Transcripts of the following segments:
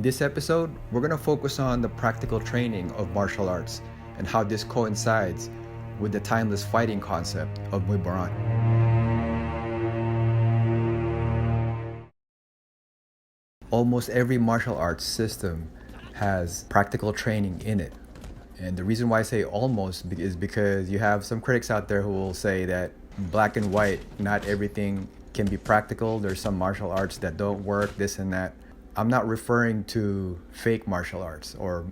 this episode, we're going to focus on the practical training of martial arts and how this coincides with the timeless fighting concept of Muay Boran. Almost every martial arts system has practical training in it. And the reason why I say almost is because you have some critics out there who will say that black and white, not everything can be practical. There's some martial arts that don't work, this and that. I'm not referring to fake martial arts or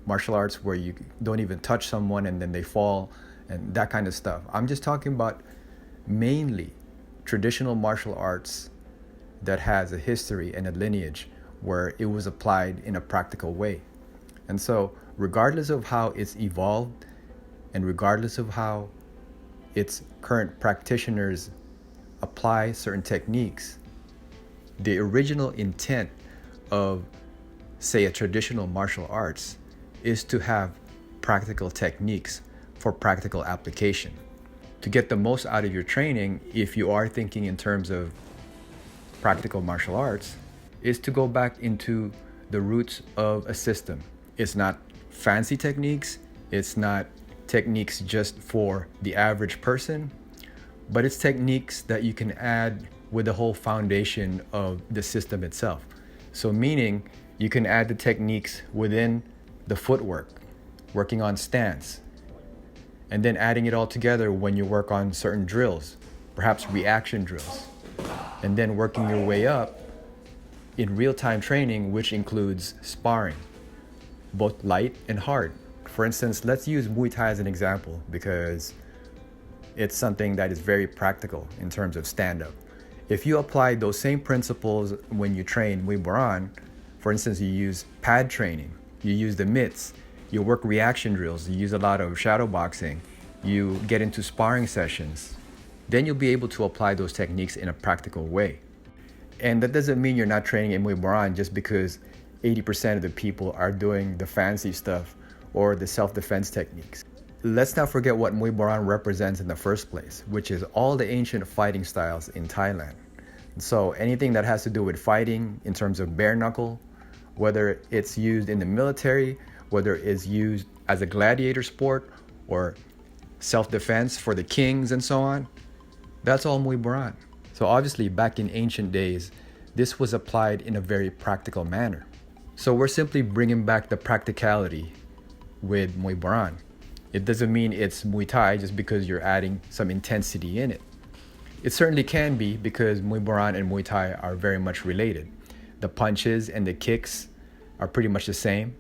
martial arts where you don't even touch someone and then they fall and that kind of stuff. I'm just talking about mainly traditional martial arts that has a history and a lineage where it was applied in a practical way. And so regardless of how it's evolved and regardless of how its current practitioners apply certain techniques, the original intent of, say, a traditional martial arts is to have practical techniques for practical application. To get the most out of your training, if you are thinking in terms of practical martial arts, is to go back into the roots of a system. It's not fancy techniques, it's not techniques just for the average person, but it's techniques that you can add with the whole foundation of the system itself. So meaning you can add the techniques within the footwork, working on stance, and then adding it all together when you work on certain drills, perhaps reaction drills, and then working your way up in real-time training, which includes sparring, both light and hard. For instance, let's use Muay Thai as an example because it's something that is very practical in terms of stand-up. If you apply those same principles when you train Muay Boran, for instance, you use pad training, you use the mitts, you work reaction drills, you use a lot of shadow boxing, you get into sparring sessions, then you'll be able to apply those techniques in a practical way. And that doesn't mean you're not training in Muay Boran just because 80% of the people are doing the fancy stuff or the self-defense techniques. Let's not forget what Muay Boran represents in the first place, which is all the ancient fighting styles in Thailand. So anything that has to do with fighting in terms of bare knuckle, whether it's used in the military, whether it's used as a gladiator sport or self-defense for the kings and so on, that's all Muay Boran. So obviously back in ancient days, this was applied in a very practical manner. So we're simply bringing back the practicality with Muay Boran. It doesn't mean it's Muay Thai just because you're adding some intensity in it. It certainly can be because Muay Boran and Muay Thai are very much related. The punches and the kicks are pretty much the same.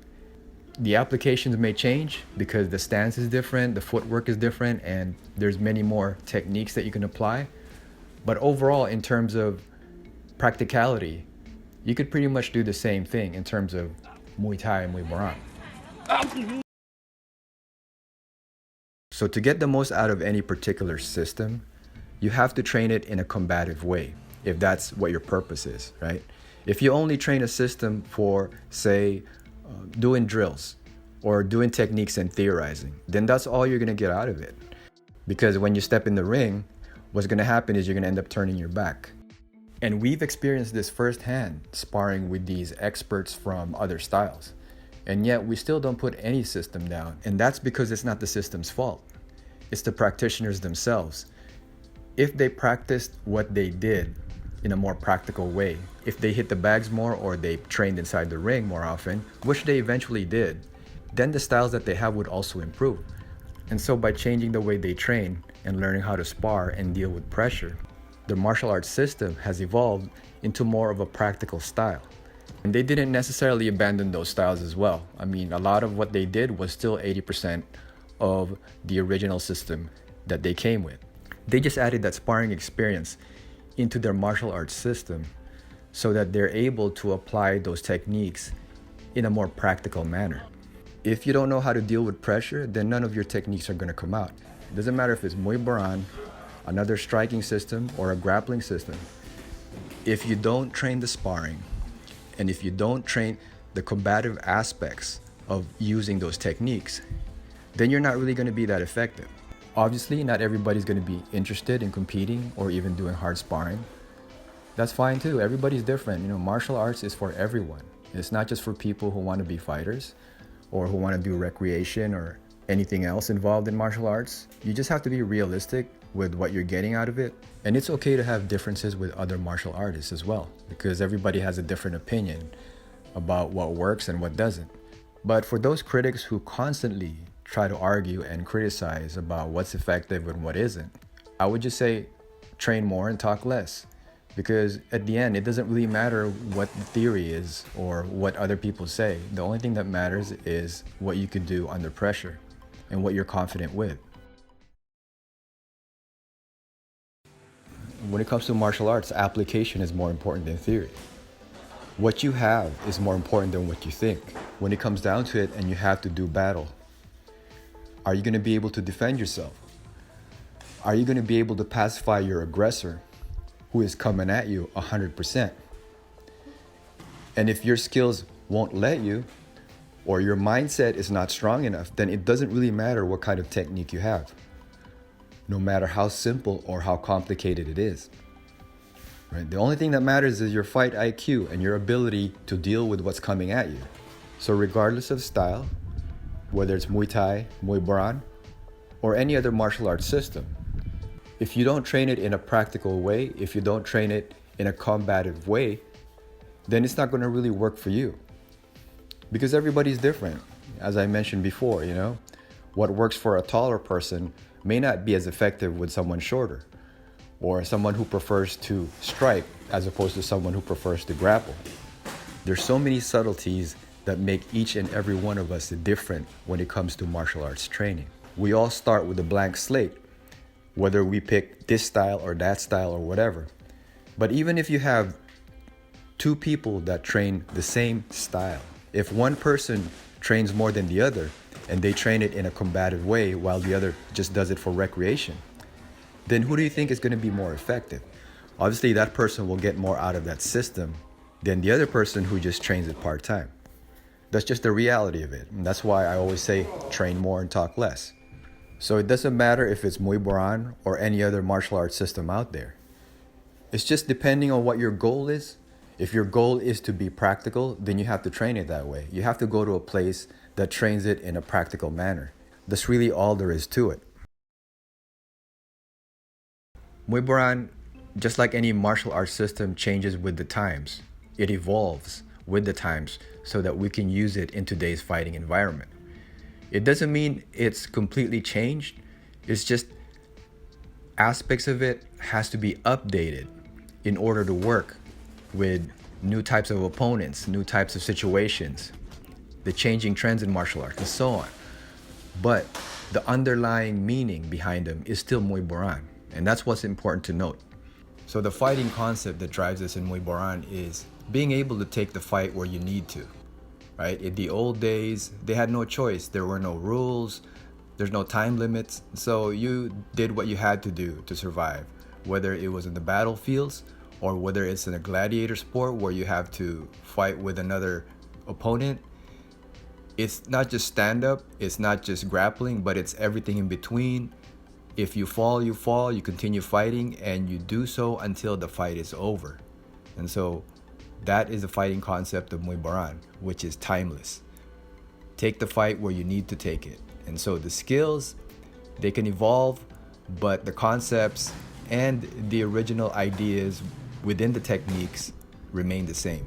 The applications may change because the stance is different, the footwork is different, and there's many more techniques that you can apply. But overall, in terms of practicality, you could pretty much do the same thing in terms of Muay Thai and Muay Boran. So to get the most out of any particular system, you have to train it in a combative way, if that's what your purpose is, right? If you only train a system for, say, doing drills or doing techniques and theorizing, then that's all you're going to get out of it. Because when you step in the ring, what's going to happen is you're going to end up turning your back. And we've experienced this firsthand, sparring with these experts from other styles. And yet we still don't put any system down. And that's because it's not the system's fault. It's the practitioners themselves. If they practiced what they did in a more practical way, if they hit the bags more or they trained inside the ring more often, which they eventually did, then the styles that they have would also improve. And so by changing the way they train and learning how to spar and deal with pressure, the martial arts system has evolved into more of a practical style. And they didn't necessarily abandon those styles as well. I mean, a lot of what they did was still 80% of the original system that they came with. They just added that sparring experience into their martial arts system so that they're able to apply those techniques in a more practical manner. If you don't know how to deal with pressure, then none of your techniques are going to come out. It doesn't matter if it's Muay Boran, another striking system, or a grappling system. If you don't train the sparring, and if you don't train the combative aspects of using those techniques, then you're not really going to be that effective. Obviously, not everybody's going to be interested in competing or even doing hard sparring. That's fine too. Everybody's different. Martial arts is for everyone. It's not just for people who want to be fighters or who want to do recreation or anything else involved in martial arts. You just have to be realistic with what you're getting out of it. And it's okay to have differences with other martial artists as well, because everybody has a different opinion about what works and what doesn't. But for those critics who constantly try to argue and criticize about what's effective and what isn't, I would just say train more and talk less. Because at the end, it doesn't really matter what the theory is or what other people say. The only thing that matters is what you can do under pressure and what you're confident with. When it comes to martial arts, application is more important than theory. What you have is more important than what you think. When it comes down to it and you have to do battle, are you going to be able to defend yourself? Are you going to be able to pacify your aggressor who is coming at you 100%? And if your skills won't let you, or your mindset is not strong enough, then it doesn't really matter what kind of technique you have, no matter how simple or how complicated it is. Right? The only thing that matters is your fight IQ and your ability to deal with what's coming at you. So regardless of style, whether it's Muay Thai, Muay Boran, or any other martial arts system, if you don't train it in a practical way, if you don't train it in a combative way, then it's not going to really work for you. Because everybody's different. As I mentioned before, what works for a taller person may not be as effective with someone shorter, or someone who prefers to strike as opposed to someone who prefers to grapple. There's so many subtleties that make each and every one of us different when it comes to martial arts training. We all start with a blank slate, whether we pick this style or that style or whatever. But even if you have two people that train the same style, if one person trains more than the other and they train it in a combative way while the other just does it for recreation, then who do you think is going to be more effective? Obviously, that person will get more out of that system than the other person who just trains it part-time. That's just the reality of it. And that's why I always say train more and talk less. So it doesn't matter if it's Muay Boran or any other martial arts system out there. It's just depending on what your goal is. If your goal is to be practical, then you have to train it that way. You have to go to a place that trains it in a practical manner. That's really all there is to it. Muay Boran, just like any martial arts system, changes with the times. It evolves with the times so that we can use it in today's fighting environment. It doesn't mean it's completely changed. It's just aspects of it has to be updated in order to work with new types of opponents, new types of situations, the changing trends in martial arts, and so on. But the underlying meaning behind them is still Muay Boran, and that's what's important to note. So the fighting concept that drives us in Muay Boran is being able to take the fight where you need to, right? In the old days, they had no choice. There were no rules, there's no time limits, so you did what you had to do to survive, whether it was in the battlefields or whether it's in a gladiator sport where you have to fight with another opponent. It's not just stand-up, it's not just grappling, but it's everything in between. If you fall, you continue fighting, and you do so until the fight is over. And so that is the fighting concept of Muay Boran, which is timeless. Take the fight where you need to take it. And so the skills, they can evolve, but the concepts and the original ideas within the techniques remain the same.